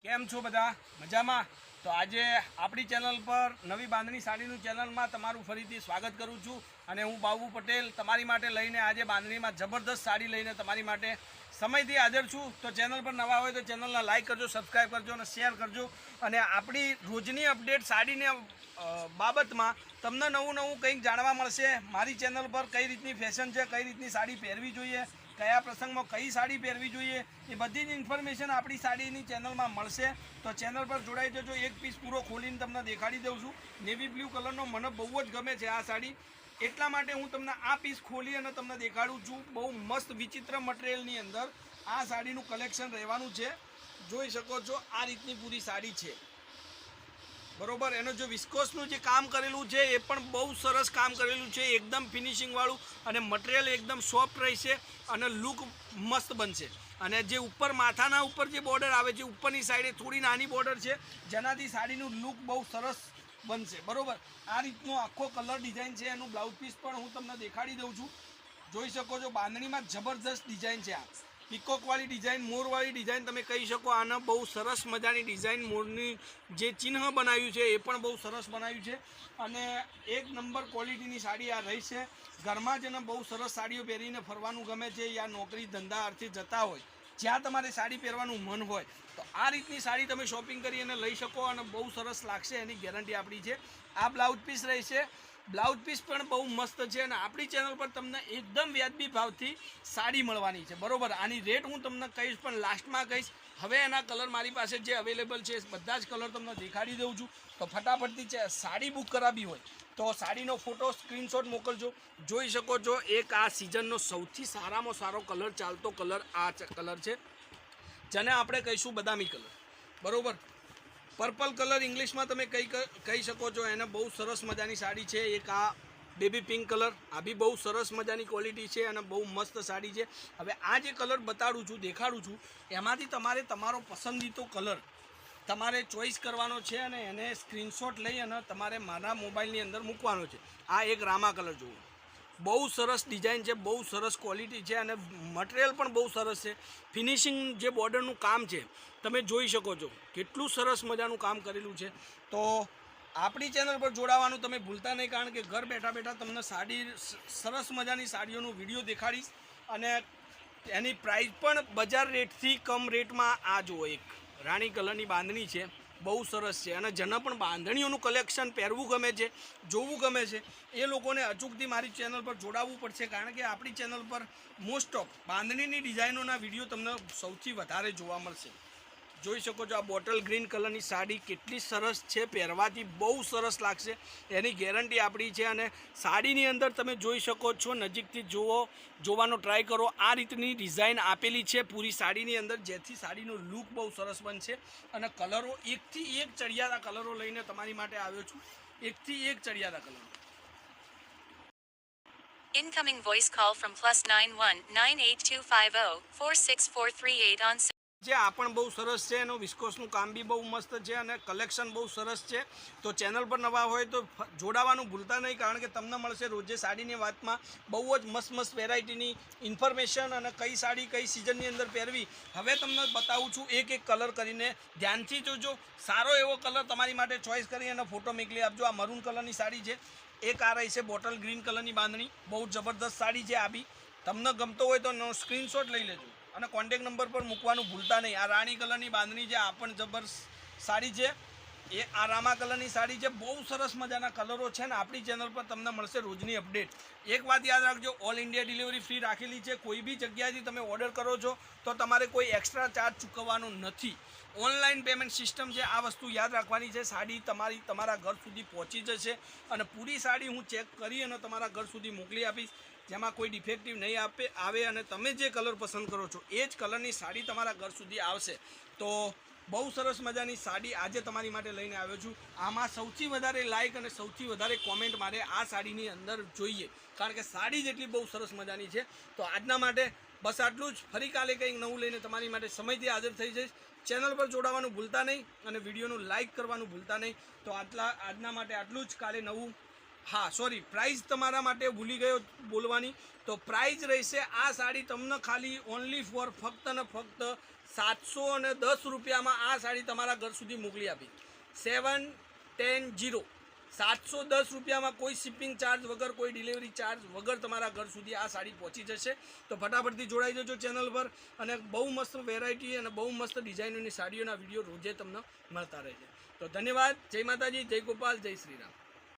કેમ છો બધા મજામાં? તો આજે આપણી ચેનલ પર નવી બાંધણી સાડીનું ચેનલમાં તમારું ફરીથી સ્વાગત કરું છું અને હું બાબુ પટેલ તમારી માટે લઈને આજે બાંધણીમાં જબરદસ્ત સાડી લઈને તમારી માટે સમયથી હાજર છું. તો ચેનલ પર નવા હોય તો ચેનલને લાઇક કરજો, સબસ્ક્રાઈબ કરજો અને શેર કરજો. અને આપણી રોજની અપડેટ સાડીને બાબતમાં તમને નવું કંઈક જાણવા મળશે. મારી ચેનલ પર કઈ રીતની ફેશન છે, કઈ રીતની સાડી પહેરવી જોઈએ, કયા પ્રસંગમાં કઈ સાડી પહેરવી જોઈએ, એ બધી જ ઇન્ફોર્મેશન આપણી સાડીની ચેનલમાં મળશે. તો ચેનલ પર જોડાઈ જજો. એક પીસ પૂરો ખોલીને તમને દેખાડી દઉં છું. નેવી બ્લુ કલરનો મને બહુ જ ગમે છે આ સાડી, એટલા માટે હું તમને આ પીસ ખોલી અને તમને દેખાડું છું. બહુ મસ્ત વિચિત્ર મટીરિયલની અંદર આ સાડીનું કલેક્શન રહેવાનું છે. જોઈ શકો છો આ રીતની પૂરી સાડી છે, બરોબર. એનો જો વિસ્કોસનું જે કામ કરેલું છે એ પણ બહુ સરસ કામ કરેલું છે, એકદમ ફિનિશિંગવાળું, અને મટીરિયલ એકદમ સોફ્ટ રહેશે અને લુક મસ્ત બનશે. અને જે ઉપર માથાના ઉપર જે બોર્ડર આવે છે, ઉપરની સાઈડે થોડી નાની બોર્ડર છે, જેનાથી સાડીનું લુક બહુ સરસ બનશે, બરોબર. આ રીતનો આખો કલર ડિઝાઇન છે. એનું બ્લાઉઝ પીસ પણ હું તમને દેખાડી દઉં છું. જોઈ શકો છો બાંધણીમાં જબરદસ્ત ડિઝાઇન છે. આ પીકોકવાળી ડિઝાઇન, મોરવાળી ડિઝાઇન તમે કહી શકો. આને બહુ સરસ મજાની ડિઝાઇન, મોરની જે ચિહ્ન બનાવ્યું છે એ પણ બહુ સરસ બનાવ્યું છે. અને એક નંબર ક્વોલિટીની સાડી આ રહી છે. ઘરમાં જ એને બહુ સરસ સાડીઓ પહેરીને ફરવાનું ગમે છે, યા નોકરી ધંધા અર્થે જતા હોય, જ્યાં તમારે સાડી પહેરવાનું મન હોય તો આ રીતની સાડી તમે શોપિંગ કરી અને લઈ શકો અને બહુ સરસ લાગશે. એની ગેરંટી આપણી છે. આ બ્લાઉઝ પીસ રહેશે. બ્લાઉઝ પીસ પણ બહુ મસ્ત છે અને આપણી ચેનલ પર તમને એકદમ વ્યાજબી ભાવથી સાડી મળવાની છે, બરોબર. આની રેટ હું તમને કહીશ, પણ લાસ્ટમાં કહીશ. હવે એના કલર મારી પાસે જે અવેલેબલ છે બધા જ કલર તમને દેખાડી દઉં છું. તો ફટાફટથી સાડી બુક કરાવી હોય તો સાડીનો ફોટો સ્ક્રીનશોટ મોકલજો. જોઈ શકો છો એક આ સિઝનનો સૌથી સારામાં સારો કલર, ચાલતો કલર આ કલર છે, જેને આપણે કહીશું બદામી કલર, બરોબર. પર્પલ કલર ઇંગ્લિશમાં તમે કહી શકો છો. એને બહુ સરસ મજાની સાડી છે. એક આ બેબી પિંક કલર, આ બી બહુ સરસ મજાની ક્વોલિટી છે અને બહુ મસ્ત સાડી છે. હવે આ જે કલર દેખાડું છું એમાંથી તમારે તમારો પસંદીતો કલર તમારે ચોઈસ કરવાનો છે અને એને સ્ક્રીનશોટ લઈ અને તમારે મારા મોબાઈલની અંદર મૂકવાનો છે. આ એક રામા કલર જુઓ, બહુ સરસ ડિઝાઇન છે, બહુ સરસ ક્વોલિટી છે અને મટીરિયલ પણ બહુ સરસ છે. ફિનિશિંગ જે બોર્ડરનું કામ છે તમે જોઈ શકો છો, કેટલું સરસ મજાનું કામ કરેલું છે. તો આપણી ચેનલ પર જોડાવાનું તમે ભૂલતા નહીં, કારણ કે ઘર બેઠા બેઠા તમને સરસ મજાની સાડીઓનું વિડીયો દેખાડીશ અને એની પ્રાઇસ પણ બજાર રેટથી કમ રેટમાં. આ જુઓ એક રાણી કલરની બાંધણી છે, બહુ સરસ છે. અને જેને પણ બાંધણીઓનું કલેક્શન પહેરવું ગમે છે, જોવું ગમે છે, એ લોકોને અચૂકથી મારી ચેનલ પર જોડાવવું પડશે, કારણ કે આપણી ચેનલ પર મોસ્ટ ઓફ બાંધણીની ડિઝાઇનોના વિડીયો તમને સૌથી વધારે જોવા મળશે. જોઈ શકો છો આ બોટલ ગ્રીન કલરની સાડી કેટલી સરસ છે, પહેરવાથી બહુ સરસ લાગશે, એની ગેરંટી આપણી છે. અને સાડીની અંદર તમે જોઈ શકો છો, નજીકથી જોવાનો ટ્રાય કરો. આ રીતની ડિઝાઇન આપેલી છે પૂરી સાડીની અંદર, જેથી સાડીનો લુક બહુ સરસ બનશે. અને કલરો એકથી એક ચડિયાતા કલરો લઈને તમારી માટે આવ્યો છું, એકથી એક ચડિયાતા કલરો. Incoming voice call from +91 98250 46438 on. જે આ પણ બહુ સરસ છે. એનો વિસ્કોસનું કામ બી બહુ મસ્ત છે અને કલેક્શન બહુ સરસ છે. તો ચેનલ પર નવા હોય તો જોડાવાનું ભૂલતા નહીં, કારણ કે તમને મળશે રોજે સાડીની વાતમાં બહુ જ મસ્ત વેરાયટીની ઇન્ફોર્મેશન. અને કઈ સાડી કઈ સિઝનની અંદર પહેરવી હવે તમને બતાવું છું એક કલર કરીને. ધ્યાનથી જોજો, સારો એવો કલર તમારી માટે ચોઈસ કરી અને ફોટો મોકલી આપજો. આ મરૂન કલરની સાડી છે. એક આ રહી છે બોટલ ગ્રીન કલરની બાંધણી, બહુ જબરદસ્ત સાડી છે. આ બી તમને ગમતો હોય તો સ્ક્રીનશોટ લઈ લેજો અને કોન્ટેક્ટ નંબર પર મૂકવાનું ભૂલતા નહીં. આ રાણી કલરની બાંધણી છે, આ પણ જબરદસ્ત સાડી છે. એ આ રામા કલરની સાડી છે, બહુ સરસ મજાના કલરો છે ને આપણી ચેનલ પર તમને મળશે રોજની અપડેટ. એક વાત યાદ રાખજો, ઓલ ઇન્ડિયા ડિલિવરી ફ્રી રાખેલી છે. કોઈ બી જગ્યાએથી તમે ઓર્ડર કરો છો તો તમારે કોઈ એક્સ્ટ્રા ચાર્જ ચૂકવવાનો નથી. ઓનલાઈન પેમેન્ટ સિસ્ટમ છે. આ વસ્તુ યાદ રાખવાની છે. સાડી તમારા ઘર સુધી પહોંચી જશે અને પૂરી સાડી હું ચેક કરી અને તમારા ઘર સુધી મોકલી આપીશ, જેમાં કોઈ ડિફેક્ટિવ નહીં આવે અને તમે જે કલર પસંદ કરો છો એ જ કલરની સાડી તમારા ઘર સુધી આવશે. તો બહુ સરસ મજાની સાડી આજે તમારી માટે લઈને આવ્યો છું. આમાં સૌથી વધારે લાઇક અને સૌથી વધારે કોમેન્ટ મારે આ સાડીની અંદર જોઈએ, કારણ કે સાડી જેટલી બહુ સરસ મજાની છે. તો આજના માટે બસ આટલું જ. ફરી કાલે કંઈક નવું લઈને તમારી માટે સમયથી હાજર થઈ જઈશ. ચેનલ પર જોડાવાનું ભૂલતા નહીં અને વિડીયોનું લાઇક કરવાનું ભૂલતા નહીં. તો આજના માટે આટલું જ. કાલે નવું હા સોરી, પ્રાઇસ તમારા માટે ભૂલી ગયો બોલવાની. તો પ્રાઇસ રહેશે આ સાડી તમને ખાલી ઓનલી ફોર ફક્ત ને ફક્ત 710 રૂપિયામાં આ સાડી તમારા ઘર સુધી મોકલી આપી. 710 710 રૂપિયામાં કોઈ શિપિંગ ચાર્જ વગર, કોઈ ડિલિવરી ચાર્જ વગર તમારા ઘર સુધી આ સાડી પહોંચી જશે. તો ફટાફટથી જોડાઈ જજો ચેનલ પર, અને બહુ મસ્ત વેરાયટી અને બહુ મસ્ત ડિઝાઇનોની સાડીઓના વિડીયો રોજે તમને મળતા રહે છે. તો ધન્યવાદ. જય માતાજી, જય ગોપાલ, જય શ્રી રામ.